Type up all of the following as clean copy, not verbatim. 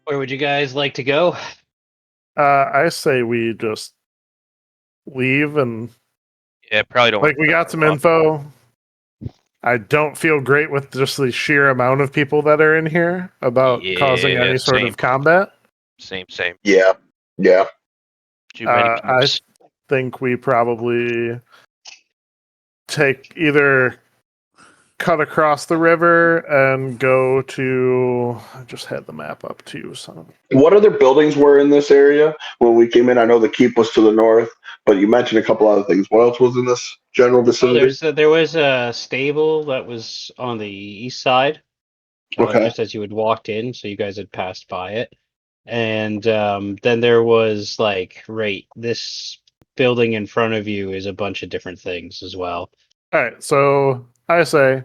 Where would you guys like to go? I say we just leave and Yeah, probably don't. we got some info. I don't feel great with just the sheer amount of people that are in here about causing any sort of combat. Same. Yeah. Too many I peeps. think we probably either cut across the river and go to. I just had the map up too. So What other buildings were in this area when we came in? I know the keep was to the north, but you mentioned a couple other things. What else was in this general vicinity? There was a stable that was on the east side, Okay. just as you had walked in, so you guys had passed by it. And then there was this building in front of you is a bunch of different things as well. all right, so I say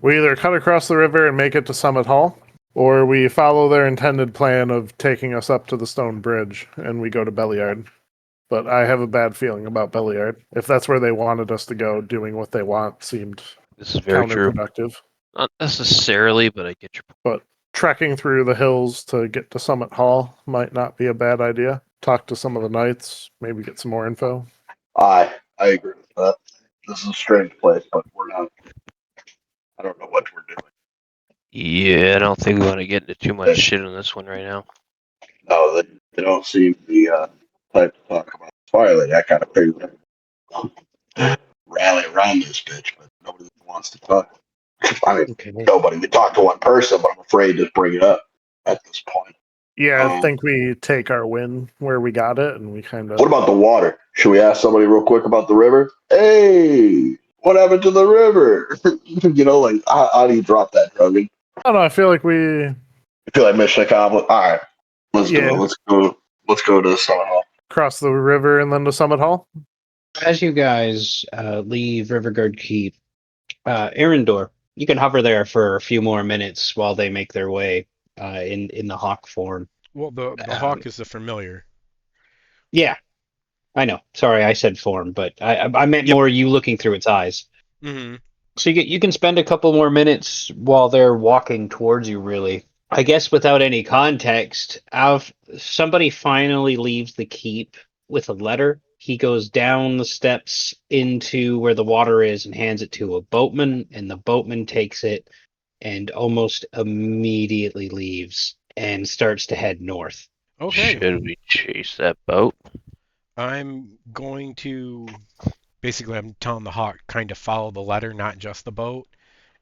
we either cut across the river and make it to Summit Hall, or we follow their intended plan of taking us up to the stone bridge and we go to Belliard. But I have a bad feeling about Belliard. If that's where they wanted us to go, doing what they want seemed This is very true. counterproductive. Not necessarily, but I get your point. But trekking through the hills to get to Summit Hall might not be a bad idea. Talk to some of the knights, maybe get some more info. I agree with that. This is a strange place, but we're not. I don't know what we're doing. Yeah, I don't think we want to get into too much shit on this one right now. No, they don't seem the type to talk about Twilight. I kind of figured rally around this bitch, but nobody wants to talk. I mean, nobody. We talked to one person, but I'm afraid to bring it up at this point. Yeah, I think we take our win where we got it, and we kind of. What about the water? Should we ask somebody real quick about the river? Hey, what happened to the river? How do you drop that, Drogan? I don't know. I feel like we. I feel like mission accomplished. All right, let's do it. Let's go to the Summit Hall. Cross the river and then to Summit Hall. As you guys leave Riverguard Keep, Arendor, you can hover there for a few more minutes while they make their way in the hawk form. Well, the hawk is the familiar. Yeah, I know. Sorry, I said form, but I meant more you looking through its eyes. Mm-hmm. So you can spend a couple more minutes while they're walking towards you, really. I guess without any context, somebody finally leaves the keep with a letter. He goes down the steps into where the water is and hands it to a boatman, and the boatman takes it and almost immediately leaves and starts to head north. Okay. Should we chase that boat? I'm going to... Basically, I'm telling the hawk kind of follow the letter, not just the boat,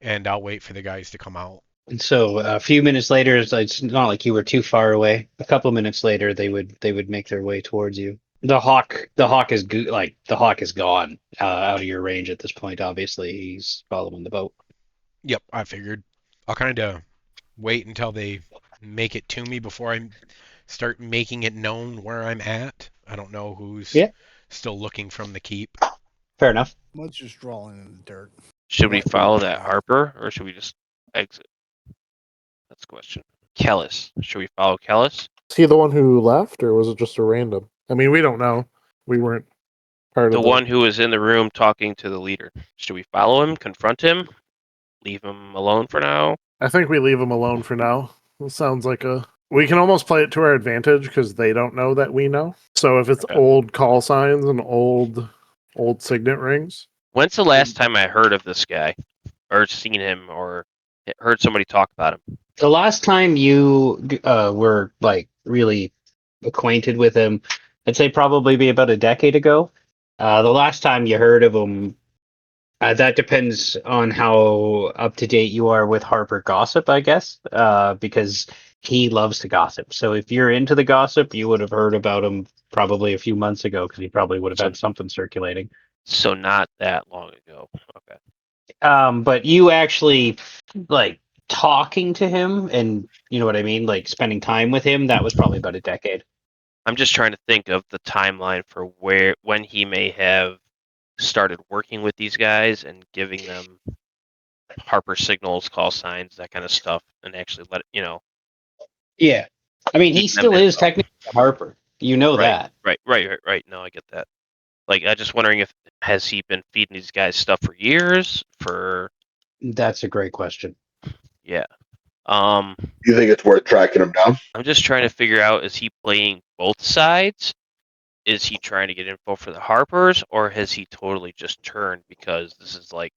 and I'll wait for the guys to come out. And so a few minutes later, it's not like you were too far away. A couple minutes later, they would make their way towards you. The hawk is gone out of your range at this point. Obviously, he's following the boat. Yep, I figured. I'll kind of wait until they make it to me before I start making it known where I'm at. I don't know who's still looking from the keep. Fair enough. Let's just draw in the dirt. Should we follow that Harper, or should we just exit? That's the question. Kellis. Should we follow Kellis? Is he the one who left, or was it just a random? I mean, we don't know. We weren't part of the one who was in the room talking to the leader. Should we follow him, confront him, leave him alone for now? I think we leave him alone for now. It sounds like we can almost play it to our advantage because they don't know that we know. So if it's old call signs and old signet rings. When's the last time I heard of this guy, or seen him, or heard somebody talk about him? The last time you were really acquainted with him, I'd say probably be about a decade ago. The last time you heard of him, that depends on how up to date you are with Harper gossip, I guess, because he loves to gossip. So if you're into the gossip, you would have heard about him probably a few months ago because he probably would have had something circulating. So not that long ago. Okay. But you actually talking to him, and you know what I mean, spending time with him, that was probably about a decade. I'm just trying to think of the timeline for when he may have started working with these guys and giving them Harper signals, call signs, that kind of stuff, and actually let it, Yeah. I mean, he still is technically Harper. You know that. Right. No, I get that. I'm just wondering has he been feeding these guys stuff for years? That's a great question. Yeah. You think it's worth tracking him down? I'm just trying to figure out, is he playing both sides? Is he trying to get info for the Harpers, or has he totally just turned because this is like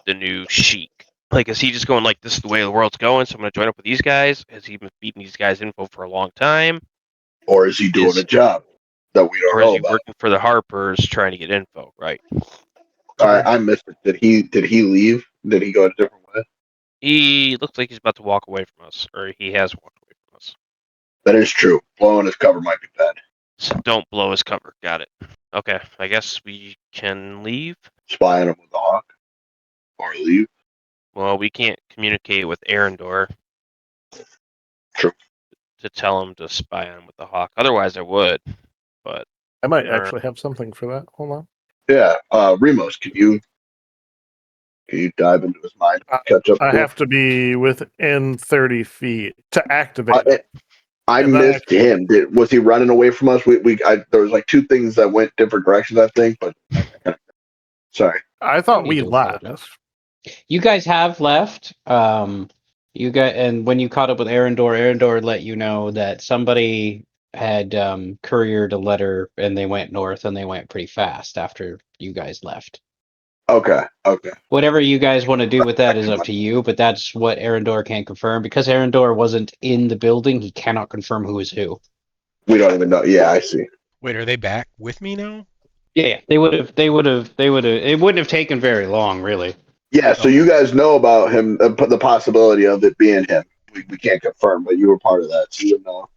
the new chic? Like, is he just going like, this is the way the world's going, so I'm going to join up with these guys? Has he been feeding these guys info for a long time? Or is he doing a job that we don't Or is know he about? working for the Harpers trying to get info, right? I missed it. Did he leave? Did he go a different way? He looks like he's about to walk away from us, or he has walked away from us. That is true. Blowing his cover might be bad. So don't blow his cover. Got it. Okay, I guess we can leave. Spy on him with the hawk, or leave. Well, we can't communicate with Arendor. True. To tell him to spy on him with the hawk. Otherwise, I would. But I might actually have something for that. Hold on. Yeah, Remos, can you dive into his mind? Catch up. I have to be within 30 feet to activate it. I And missed him. Was he running away from us? There was like two things that went different directions, I think. But sorry, I thought we You do left. apologize. You guys have left. And when you caught up with Arendor let you know that somebody had couriered a letter, and they went north, and they went pretty fast after you guys left. Okay. Whatever you guys want to do with that is up to you, but that's what Arendor can confirm. Because Arendor wasn't in the building, he cannot confirm who is who. We don't even know. Yeah, I see. Wait, are they back with me now? Yeah, they would have. It wouldn't have taken very long, really. Yeah, so you guys know about him, the possibility of it being him. We can't confirm, but you were part of that, so you would know.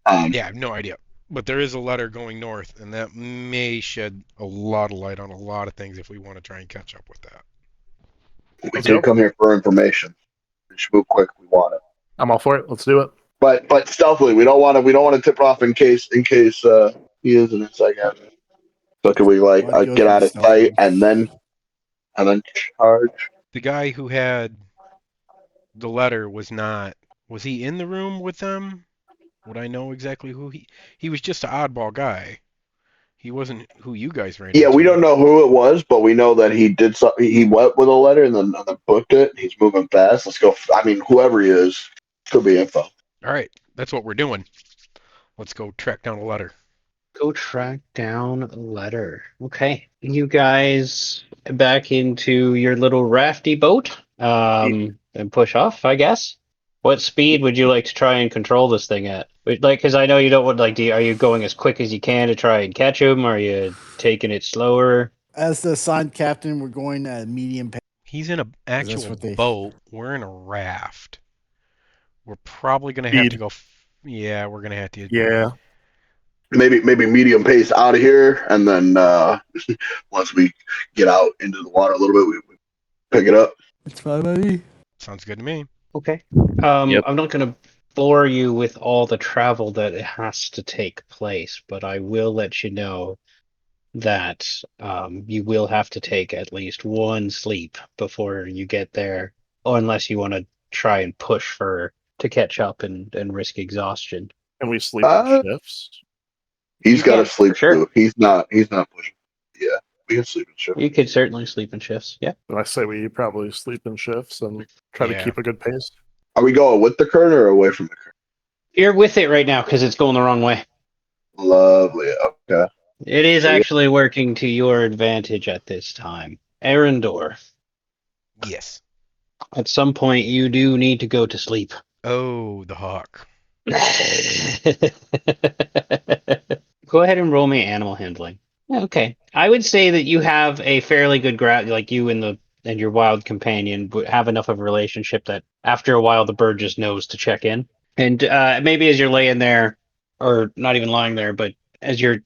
Yeah, I have no idea. But there is a letter going north, and that may shed a lot of light on a lot of things if we want to try and catch up with that. We did come here for information. We should move quick. We want it, I'm all for it. Let's do it. but stealthily. We don't want to tip off in case he is an inside guy. So can we get out of sight and then charge? The guy who had the letter was he in the room with them? Would I know exactly who he was? Just an oddball guy. He wasn't who you guys ran Yeah, into. we don't know who it was, but we know that he did something. He went with a letter and then booked it. He's moving fast. Let's go. I mean, whoever he is, could be info. All right, that's what we're doing. Let's go track down a letter. Go track down a letter. Okay. You guys back into your little rafty boat and push off, I guess. What speed would you like to try and control this thing at? Because I know you don't want, are you going as quick as you can to try and catch him? Or are you taking it slower? As the assigned captain, we're going at medium pace. He's in an actual boat. We're in a raft. We're probably going to have to go... Yeah, we're going to have to... Yeah. Maybe medium pace out of here, and then once we get out into the water a little bit, we pick it up. It's fine, buddy. Sounds good to me. Okay. Yep. I'm not going to bore you with all the travel that has to take place, but I will let you know that you will have to take at least one sleep before you get there, or unless you want to try and push to catch up and risk exhaustion. And we sleep in shifts. He's got to sleep sure. too. He's not pushing. Yeah, we can sleep in shifts. You could certainly sleep in shifts. Yeah. And I say we probably sleep in shifts and try to keep a good pace. Are we going with the current or away from the current? You're with it right now because it's going the wrong way. Lovely. Okay. It is actually working to your advantage at this time. Arendor. Yes. At some point, you do need to go to sleep. Oh, the hawk. Go ahead and roll me animal handling. Okay. I would say that you have a fairly good you and your wild companion would have enough of a relationship that after a while the bird just knows to check in. And maybe as you're laying there, or not even lying there, but as you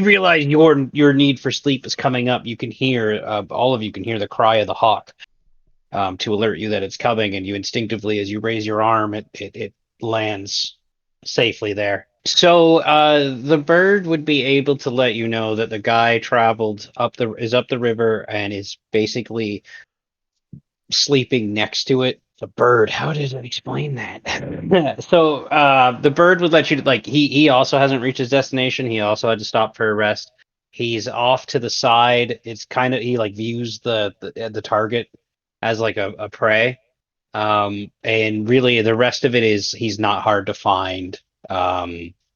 realize your need for sleep is coming up, you can hear, all of you can hear the cry of the hawk to alert you that it's coming, and you instinctively, as you raise your arm, it lands safely there. So the bird would be able to let you know that the guy is up the river and is basically sleeping next to it. The bird, how did it explain that? So the bird would let you, he also hasn't reached his destination. He also had to stop for a rest. He's off to the side. It's kind of, he views the target as like a prey. And really the rest of it is he's not hard to find.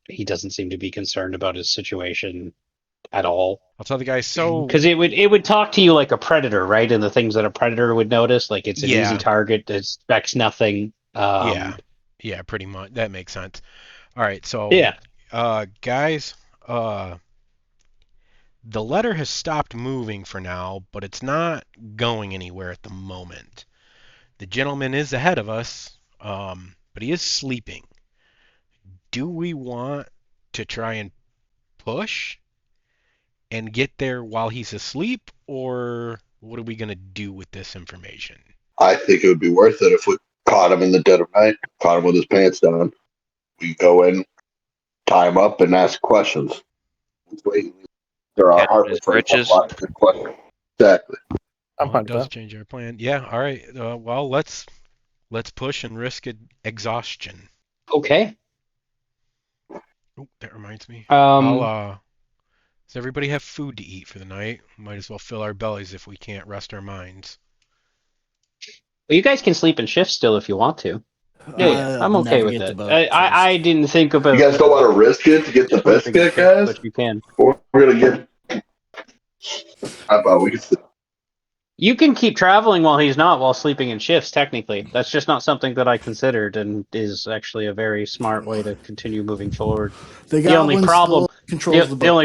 He doesn't seem to be concerned about his situation at all. I'll tell the guys. So Because it would talk to you like a predator, right? And the things that a predator would notice, like it's an easy target, it expects nothing. Yeah, pretty much. That makes sense. All right, so Yeah. Guys, the letter has stopped moving for now, but it's not going anywhere at the moment. The gentleman is ahead of us, but he is sleeping. Do we want to try and push and get there while he's asleep, or what are we going to do with this information? I think it would be worth it if we caught him in the dead of night, caught him with his pants down. We go in, tie him up, and ask questions. There are Catch his britches. Exactly. It does change our plan. Yeah. All right. Well, let's push and risk exhaustion. Okay. Oh, that reminds me. Well, Does everybody have food to eat for the night? Might as well fill our bellies if we can't rest our minds. you guys can sleep in shifts still if you want to. Yeah, I'm okay with it. I didn't think about. You guys don't want to risk it to get the biscuit, guys? But you can. We're gonna get. How about we can? You can keep traveling while sleeping in shifts. Technically, that's just not something that I considered, and is actually a very smart way to continue moving forward. The only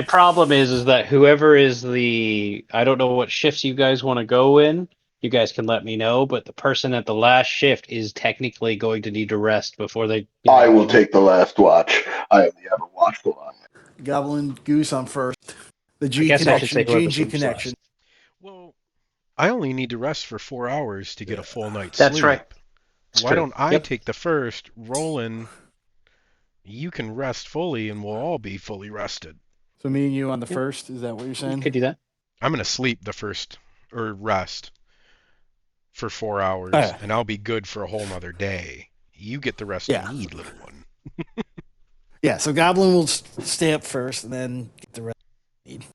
problem is that whoever is I don't know what shifts you guys want to go in. You guys can let me know, but the person at the last shift is technically going to need to rest before they. I will take the last watch. I am the ever watchful one. Goblin Goose on first. The G connection. Well, I only need to rest for 4 hours to get a full night's sleep. That's right. Why don't I take the first? Roland, you can rest fully, and we'll all be fully rested. So me and you on the first? Is that what you're saying? You could do that. I'm gonna sleep the first, or rest, for 4 hours, and I'll be good for a whole nother day. You get the rest you need, little one. Yeah, so Goblin will stay up first, and then get the rest you need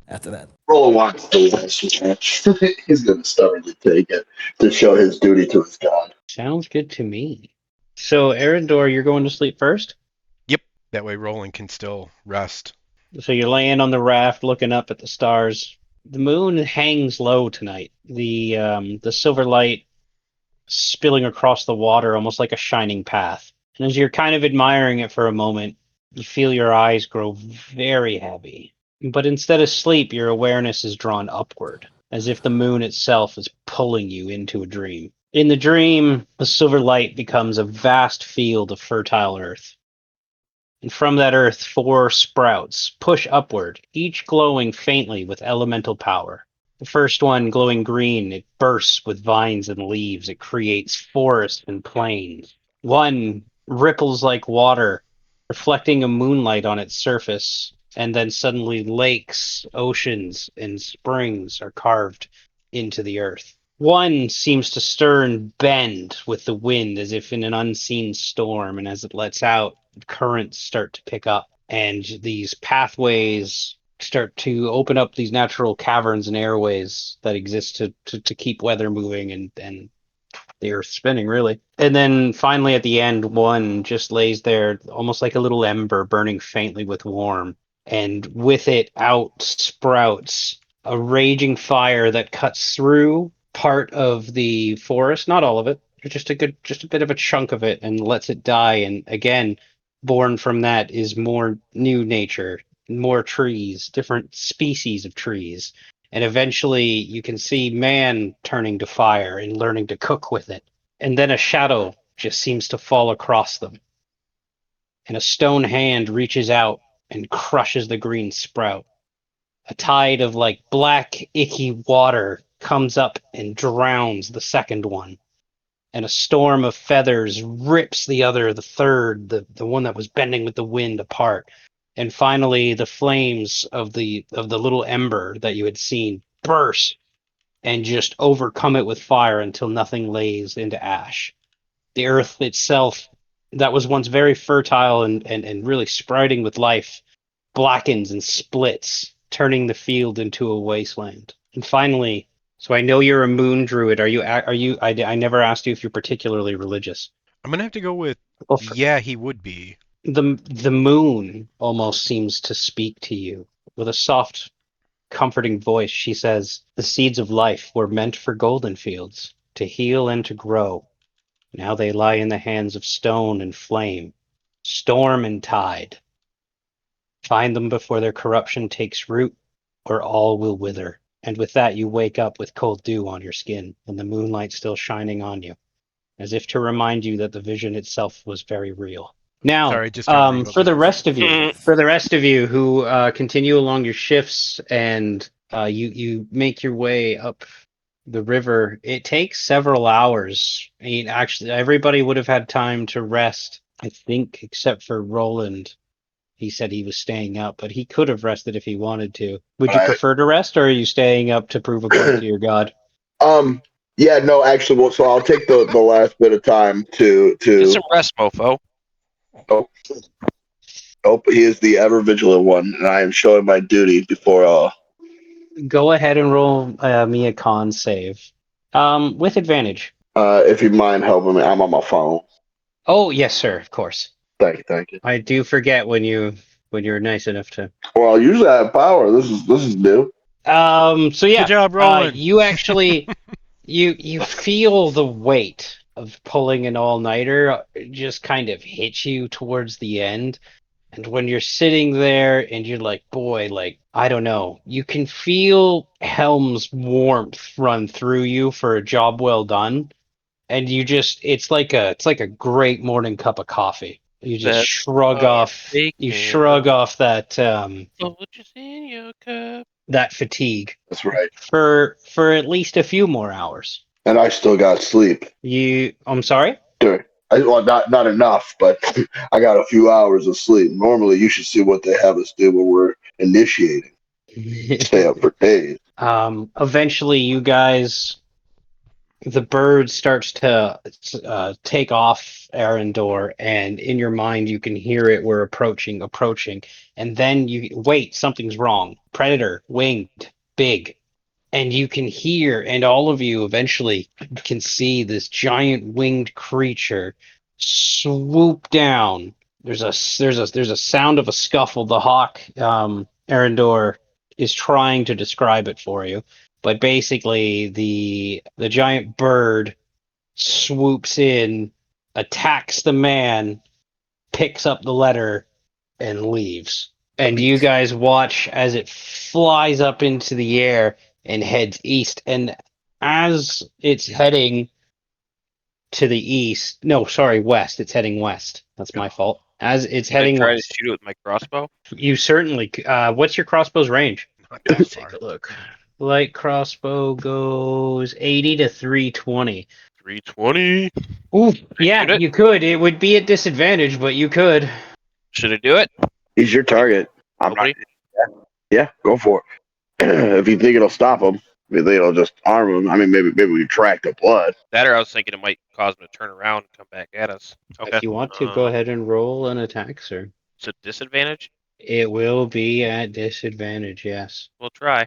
after that. Roland wants the last match. He's going to stubbornly take it to show his duty to his god. Sounds good to me. So, Arendor, you're going to sleep first? Yep. That way Roland can still rest. So you're laying on the raft looking up at the stars. The moon hangs low tonight. The silver light spilling across the water almost like a shining path. And as you're kind of admiring it for a moment, you feel your eyes grow very heavy. But instead of sleep, your awareness is drawn upward, as if the moon itself is pulling you into a dream. In the dream, the silver light becomes a vast field of fertile earth. And from that earth, 4 sprouts push upward, each glowing faintly with elemental power. The first one, glowing green, it bursts with vines and leaves. It creates forests and plains. One ripples like water, reflecting a moonlight on its surface. And then suddenly lakes, oceans, and springs are carved into the earth. One seems to stir and bend with the wind as if in an unseen storm, and as it lets out, currents start to pick up, and these pathways start to open up, these natural caverns and airways that exist to keep weather moving and the earth spinning, really. And then finally at the end, one just lays there almost like a little ember burning faintly with warmth. And with it out sprouts a raging fire that cuts through part of the forest, not all of it, just a bit of a chunk of it, and lets it die. And again, born from that is more new nature, more trees, different species of trees. And eventually you can see man turning to fire and learning to cook with it. And then a shadow just seems to fall across them. And a stone hand reaches out and crushes the green sprout. A tide of like black, icky water comes up and drowns the second one. And a storm of feathers rips the third, the one that was bending with the wind, apart. And finally, the flames of the little ember that you had seen burst and just overcome it with fire until nothing lays into ash. The earth itself, that was once very fertile and really sprouting with life, blackens and splits, turning the field into a wasteland. And finally, So I know you're a moon druid. Are you? I never asked you if you're particularly religious. I'm gonna have to go with Well, yeah, he would be. the moon almost seems to speak to you with a soft, comforting voice. She says, "The seeds of life were meant for golden fields, to heal and to grow. Now they lie in the hands of stone and flame, storm and tide. Find them before their corruption takes root, or all will wither." And with that, you wake up with cold dew on your skin, and the moonlight still shining on you, as if to remind you that the vision itself was very real. Now, Sorry, just trying to read about for this the before. rest of you who continue along your shifts and you make your way up the river, it takes several hours. I mean, actually, everybody would have had time to rest, I think, except for Roland. He said he was staying up, but he could have rested if he wanted to. Would you prefer to rest, or are you staying up to prove a point to your god? Yeah, no, actually, well, so I'll take the last bit of time to Get some rest, mofo. Oh, he is the ever vigilant one, and I am showing my duty before. Go ahead and roll me a con save, with advantage. If you mind helping me, I'm on my phone. Oh yes, sir. Of course. Thank you. I do forget when you're nice enough to. Well, usually I have power. This is new. So yeah, Good job, Roland. you actually you feel the weight of pulling an all-nighter just kind of hit you towards the end. And when you're sitting there and you're like, boy, like, I don't know, you can feel Helm's warmth run through you for a job well done. And it's like a great morning cup of coffee. You just That's shrug off that What's in your cup? that fatigue That's right. for at least a few more hours. And I still got sleep. I'm sorry? Well, not enough, but I got a few hours of sleep. Normally, you should see what they have us do when we're initiating. Stay up for days. Eventually, you guys, the bird starts to take off Arendor, and in your mind, you can hear it. We're approaching, and then you wait. Something's wrong. Predator, winged, big. And you can hear, and all of you eventually can see this giant winged creature swoop down. There's a sound of a scuffle. The hawk, Arendor, is trying to describe it for you, but basically the giant bird swoops in, attacks the man, picks up the letter, and leaves. And you guys watch as it flies up into the air and heads east. And as it's heading to the east, no, sorry, west. It's heading west. That's my fault. As it's heading Try to west, shoot it with my crossbow. you certainly. What's your crossbow's range? Not that far. Take a look. Light crossbow goes 80 to 320. 320. Ooh, yeah, shoot it? you could. It would be at disadvantage, but you could. Should I do it? He's your target. I'm not. Nobody? Yeah, go for it. If you think it'll stop him, if you think it'll just arm him, I mean, maybe we track the blood. That or I was thinking it might cause him to turn around and come back at us. Okay. If you want to, go ahead and roll an attack, sir. It's a disadvantage? It will be at disadvantage, yes. We'll try.